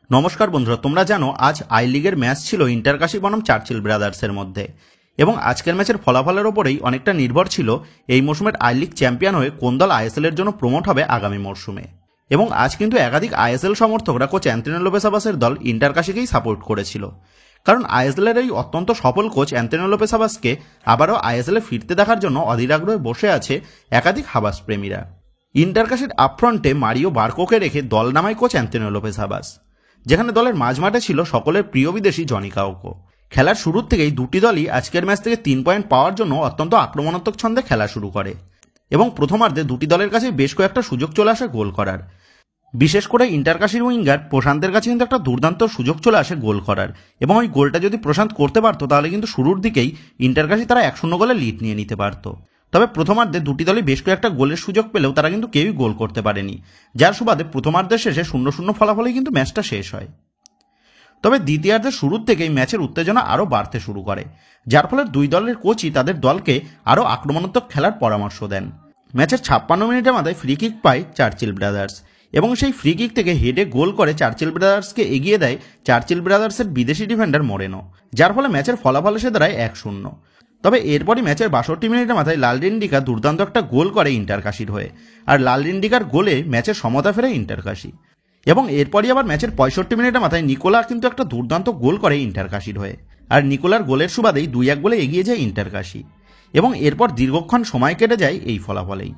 নমস্কার বন্ধুরা, তোমরা জানো আজ আই লিগের ম্যাচ ছিল ইন্টারকাশি বনাম চার্চিল ব্রাদার্সের মধ্যে এবং আজকের ম্যাচের ফলাফলের ওপরেই অনেকটা নির্ভর ছিল এই মৌসুমের আই লিগ চ্যাম্পিয়ন হয়ে কোন দল আইএসএল এর জন্য প্রমোট হবে আগামী মরশুমে। এবং আজ কিন্তু একাধিক আইএসএল সমর্থকরা কোচ অ্যান্থনি লোপেস আবাসের দল ইন্টারকাশিকেই সাপোর্ট করেছিল, কারণ আইএসএল এর এই অত্যন্ত সফল কোচ অ্যান্থনি লোপেস আবাসকে আবারও আইএসএল এ ফিরতে দেখার জন্য অধীর আগ্রহে বসে আছে একাধিক হাবাস প্রেমীরা। ইন্টারকাশির আপফ্রন্টে মারিও বার্কোকে রেখে দল নামায় কোচ অ্যান্থনি লোপেস আবাস, যেখানে দলের মাঝমাঠে ছিল সকলের প্রিয় বিদেশি জনি কাউকো। খেলার শুরুর থেকেই দুটি দলই আজকের ম্যাচ থেকে 3 পয়েন্ট পাওয়ার জন্য অত্যন্ত আক্রমণাত্মক ছন্দে খেলা শুরু করে এবং প্রথমার্ধে দুটি দলের কাছে বেশ কয়েকটা সুযোগ চলে আসে গোল করার। বিশেষ করে ইন্টারকাশির উইঙ্গার প্রশান্তের কাছে কিন্তু একটা দুর্দান্ত সুযোগ চলে আসে গোল করার, এবং ওই গোলটা যদি প্রশান্ত করতে পারতো তাহলে কিন্তু শুরুর দিকেই ইন্টারকাশি তারা 1-0 গোলে লিড নিয়ে নিতে পারতো। তবে প্রথমার্ধে দুটি দলই বেশ কয়েকটা গোলের সুযোগ পেলেও তারা কিন্তু কেউই গোল করতে পারেনি, যার সুবাদে প্রথমার্ধের শেষে 0-0 ফলাফলেই কিন্তু ম্যাচটা শেষ হয়। তবে দ্বিতীয়ার্ধের শুরুর থেকেই ম্যাচের উত্তেজনা আরও বাড়তে শুরু করে, যার ফলে দুই দলের কোচই তাদের দলকে আরও আক্রমণাত্মক খেলার পরামর্শ দেন। ম্যাচের 56 মিনিটের মাথায় ফ্রি কিক পায় চার্চিল ব্রাদার্স এবং সেই ফ্রি কিক থেকে হেডে গোল করে চার্চিল ব্রাদার্সকে এগিয়ে দেয় চার্চিল ব্রাদার্সের বিদেশি ডিফেন্ডার মোরেনো, যার ফলে ম্যাচের ফলাফল এসে দাঁড়ায় 1-0। তবে এরপরই ম্যাচের 62 মিনিটের মাথায় লালডিন্ডিকা দুর্দান্ত একটা গোল করে ইন্টারকাশির হয়ে, আর লালডিন্ডিকার গোলে ম্যাচের সমতা ফেরে ইন্টারকাশি। এবং এরপরই আবার ম্যাচের 65 মিনিটের মাথায় নিকোলা কিন্তু একটা দুর্দান্ত গোল করে ইন্টারকাশির হয়ে, আর নিকোলার গোলের সুবাদেই 2-1 গোলে এগিয়ে যায় ইন্টারকাশি এবং এরপর দীর্ঘক্ষণ সময় কেটে যায় এই ফলাফলেই।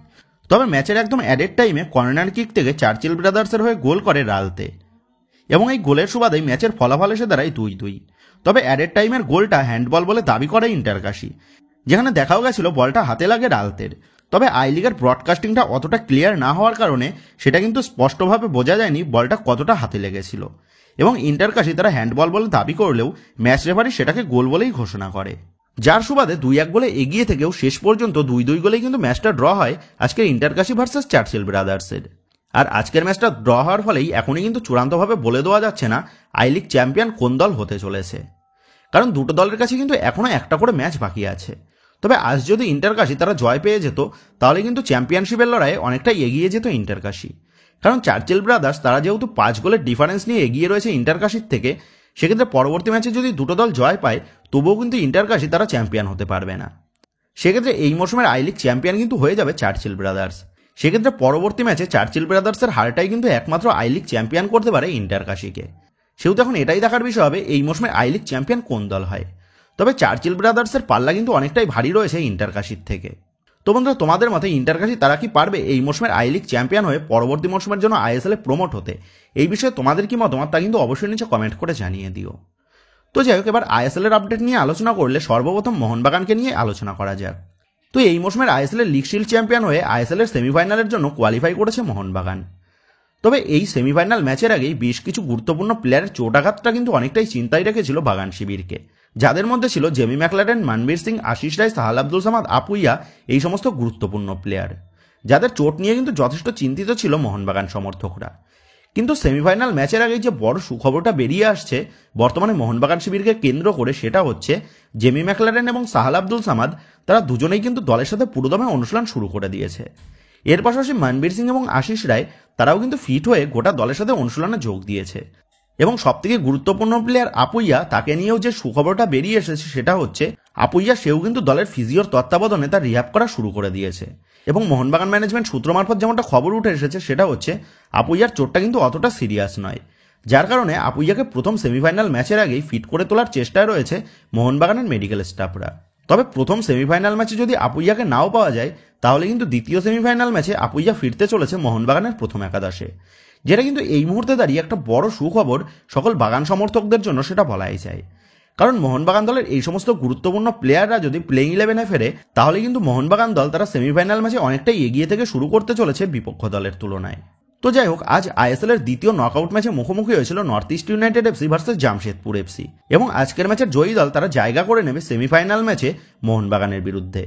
তবে ম্যাচের একদম অ্যাডেড টাইমে কর্নার কিক থেকে চার্চিল ব্রাদার্সের হয়ে গোল করে রালতে এবং এই গোলের সুবাদেই ম্যাচের ফলাফল এসে দাঁড়ায় 2-2। তবে অ্যাডেড টাইমের গোলটা হ্যান্ডবল বলে দাবি করে ইন্টারকাশি, যেখানে দেখাও গেছিল বলটা হাতে লাগে রালতের। তবে আই লিগের ব্রডকাস্টিংটা অতটা ক্লিয়ার না হওয়ার কারণে সেটা কিন্তু স্পষ্টভাবে বোঝা যায়নি বলটা কতটা হাতে লেগেছিল, এবং ইন্টারকাশি তারা হ্যান্ডবল বলে দাবি করলেও ম্যাচ রেফারি সেটাকে গোল বলেই ঘোষণা করে, যার সুবাদে 2-1 গোলে এগিয়ে থেকেও শেষ পর্যন্ত 2-2 গোলেই কিন্তু ম্যাচটা ড্র হয় আজকের ইন্টারকাশি ভার্সেস চার্চিল ব্রাদার্সের। আর আজকের ম্যাচটা ড্র হওয়ার ফলেই এখনই কিন্তু চূড়ান্তভাবে বলে দেওয়া যাচ্ছে না আই লিগ চ্যাম্পিয়ন কোন দল হতে চলেছে, কারণ দুটো দলের কাছে কিন্তু এখনও একটা করে ম্যাচ বাকি আছে। তবে আজ যদি ইন্টারকাশি তারা জয় পেয়ে যেত তাহলে কিন্তু চ্যাম্পিয়নশিপের লড়াইয়ে অনেকটাই এগিয়ে যেত ইন্টারকাশি, কারণ চার্চিল ব্রাদার্স তারা যেহেতু 5 গোলের ডিফারেন্স নিয়ে এগিয়ে রয়েছে ইন্টারকাশির থেকে, সেক্ষেত্রে পরবর্তী ম্যাচে যদি দুটো দল জয় পায় তবুও কিন্তু ইন্টারকাশি তারা চ্যাম্পিয়ন হতে পারবে না। সেক্ষেত্রে এই মৌসুমের আই লিগ চ্যাম্পিয়ন কিন্তু হয়ে যাবে চার্চিল ব্রাদার্স। সেক্ষেত্রে পরবর্তী ম্যাচে চার্চিল ব্রাদার্সের হারটাই কিন্তু একমাত্র আই লিগ চ্যাম্পিয়ন করতে পারে ইন্টারকাশিকে। সেহেতু এখন এটাই দেখার বিষয় হবে এই মৌসুমের আই লিগ চ্যাম্পিয়ন কোন দল হয়। তবে চার্চিল ব্রাদার্সের পাল্লা কিন্তু অনেকটাই ভারী রয়েছে ইন্টারকাশির থেকে। তো বন্ধুরা, তোমাদের মতে ইন্টারকাশি তারা কি পারবে এই মৌসুমের আই লিগ চ্যাম্পিয়ন হয়ে পরবর্তী মৌসুমের জন্য আইএসএল এ প্রমোট হতে? এই বিষয়ে তোমাদের কি মতামত তা কিন্তু অবশ্যই নিচে কমেন্ট করে জানিয়ে দিও। তো যাই হোক, এবার আইএসএল এর আপডেট নিয়ে আলোচনা করলে সর্বপ্রথম মোহনবাগানকে নিয়ে আলোচনা করা যাক। তো এই মৌসুমের আইএসএল এর লিগ শিল্ড চ্যাম্পিয়ন হয়ে আইএসএল এর সেমিফাইনালের জন্য কোয়ালিফাই করেছে মোহনবাগান। তবে এই সেমিফাইনাল ম্যাচের আগেই বেশ কিছু গুরুত্বপূর্ণ প্লেয়ারের চোটাঘাতটা কিন্তু অনেকটাই চিন্তায় রেখেছিল বাগান শিবিরকে, যাদের মধ্যে ছিল জেমি ম্যাকলারেন, মানবীর সিং, আশিস রায়, সাহাল আব্দুল সামাদ, আপুইয়া, এই সমস্ত গুরুত্বপূর্ণ প্লেয়ার, যাদের চোট নিয়ে কিন্তু যথেষ্ট চিন্তিত ছিল মোহনবাগান সমর্থকরা। কিন্তু সেমিফাইনাল ম্যাচের আগে যে বড় সুখবরটা বেরিয়ে আসছে বর্তমানে মোহনবাগান শিবিরকে কেন্দ্র করে, সেটা হচ্ছে জেমি ম্যাকলারেন এবং সাহাল আব্দুল সামাদ তারা দুজনেই কিন্তু দলের সাথে পুরোদমে অনুশীলন শুরু করে দিয়েছে। এর পাশাপাশি মানবীর সিং এবং আশিস রায় তারাও কিন্তু ফিট হয়ে গোটা দলের সাথে অনুশীলনে যোগ দিয়েছে। এবং সবথেকে গুরুত্বপূর্ণ প্লেয়ার আপুইয়া, তাকে নিয়েও যে সুখবরটা বেরিয়ে এসেছে সেটা হচ্ছে আপুইয়া সেও কিন্তু দলের ফিজিওর তত্ত্বাবধানে তার রিহ্যাব করা শুরু করে দিয়েছে। এবং মোহনবাগান ম্যানেজমেন্ট সূত্র মারফত যেমনটা খবর উঠে এসেছে সেটা হচ্ছে আপুইয়ার চোটটা কিন্তু অতটা সিরিয়াস নয়, যার কারণে আপুইয়াকে প্রথম সেমিফাইনাল ম্যাচের আগেই ফিট করে তোলার চেষ্টায় রয়েছে মোহনবাগানের মেডিকেল স্টাফরা। তবে প্রথম সেমিফাইনাল ম্যাচে যদি আপুইয়াকে নাও পাওয়া যায় তাহলে কিন্তু দ্বিতীয় সেমিফাইনাল ম্যাচে আপুইয়া ফিরতে চলেছে মোহনবাগানের প্রথম একাদশে, যেটা কিন্তু এই মুহূর্তে দাঁড়িয়ে একটা বড় সুখবর সকল বাগান সমর্থকদের জন্য সেটা বলাই যায়। কারণ মোহনবাগান দলের এই সমস্ত গুরুত্বপূর্ণ প্লেয়াররা যদি প্লেইং 11-এ ফেরে তাহলে কিন্তু মোহনবাগান দল তারা সেমিফাইনাল ম্যাচে অনেকটাই এগিয়ে থেকে শুরু করতে চলেছে বিপক্ষ দলের তুলনায়। তো যাই হোক, আজ আইএসএল এর দ্বিতীয় নকআউট ম্যাচে মুখোমুখি হয়েছিল north east United FC versus Jamshedpur FC, এবং আজকের ম্যাচের জয়ী দল তারা জায়গা করে নেবে সেমিফাইনাল ম্যাচে মোহনবাগানের বিরুদ্ধে,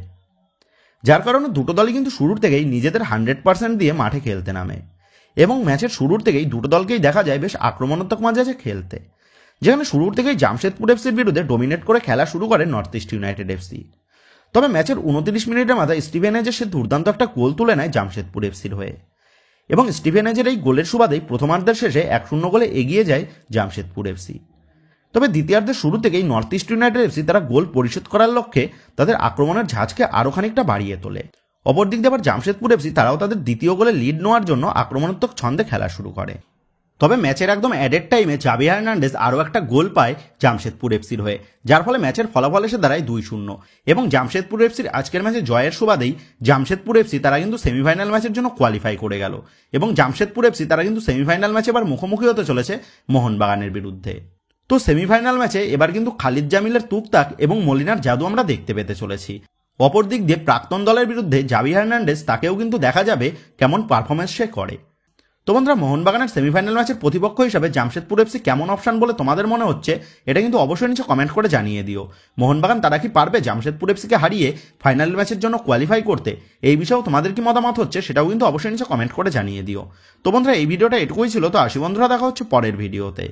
যার কারণে দুটো দলই কিন্তু শুরুর থেকেই নিজেদের 100% দিয়ে মাঠে খেলতে নামে এবং ম্যাচের শুরুর থেকেই দুটো দলকেই দেখা যায় বেশ আক্রমণাত্মক মেজাজে খেলতে, যেখানে শুরুর থেকেই জামশেদপুর এফসির বিরুদ্ধে ডোমিনেট করে খেলা শুরু করে নর্থ ইস্ট ইউনাইটেড এফসি। তবে ম্যাচের 29 মিনিটের মাথায় স্টিভেন এজের সে দুর্দান্ত একটা গোল তুলে নেয় জামশেদপুর এফসির হয়ে, এবং স্টিফেন এজের এই গোলের সুবাদেই প্রথমার্ধের শেষে 1-0 গোলে এগিয়ে যায় জামশেদপুর এফসি। তবে দ্বিতীয়ার্ধের শুরু থেকেই নর্থ ইস্ট ইউনাইটেড এফসি তারা গোল পরিশোধ করার লক্ষ্যে তাদের আক্রমণের ঝাঁজকে আরও খানিকটা বাড়িয়ে তোলে। অপরদিক দিয়ে আবার জামশেদপুর এফসি তারাও তাদের দ্বিতীয় গোলে লিড নেওয়ার জন্য আক্রমণাত্মক ছন্দে খেলা শুরু করে। তবে ম্যাচের একদম অ্যাডেড টাইমে জাভি হার্নান্ডেজ আরও একটা গোল পায় জামশেদপুর এফসির হয়ে, যার ফলে ম্যাচের ফলাফল এসে দাঁড়ায় 2-0 এবং জামশেদপুর এফসির আজকের ম্যাচে জয়ের সুবাদেই জামশেদপুর এফসি তারা কিন্তু সেমিফাইনাল ম্যাচের জন্য কোয়ালিফাই করে গেল এবং জামশেদপুর এফসি তারা কিন্তু সেমিফাইনাল ম্যাচে এবার মুখোমুখি হতে চলেছে মোহনবাগানের বিরুদ্ধে। তো সেমিফাইনাল ম্যাচে এবার কিন্তু খালিদ জামিলের তুকতাক এবং মলিনার জাদু আমরা দেখতে পেতে চলেছি। অপর দিক দিয়ে প্রাক্তন দলের বিরুদ্ধে জাভি হার্নান্ডেজ তাকেও কিন্তু দেখা যাবে কেমন পারফরমেন্স সে করে। তো বন্ধুরা, মোহনবাগানের সেমিফাইনাল ম্যাচের প্রতিপক্ষ হিসাবে জামশেদপুর এফসি কেমন অপশন বলে তোমাদের মনে হচ্ছে এটা কিন্তু অবশ্যই নিচে কমেন্ট করে জানিয়ে দিও। মোহনবাগান তারা কি পারবে জামশেদপুর এফসিকে হারিয়ে ফাইনাল ম্যাচের জন্য কোয়ালিফাই করতে? এই বিষয়েও তোমাদের কি মতামত হচ্ছে সেটাও কিন্তু অবশ্যই নিচে কমেন্ট করে জানিয়ে দিও। তো বন্ধুরা, এই ভিডিওটা এটুকুই ছিল। তো আসি বন্ধুরা, দেখা হচ্ছে পরের ভিডিওতে।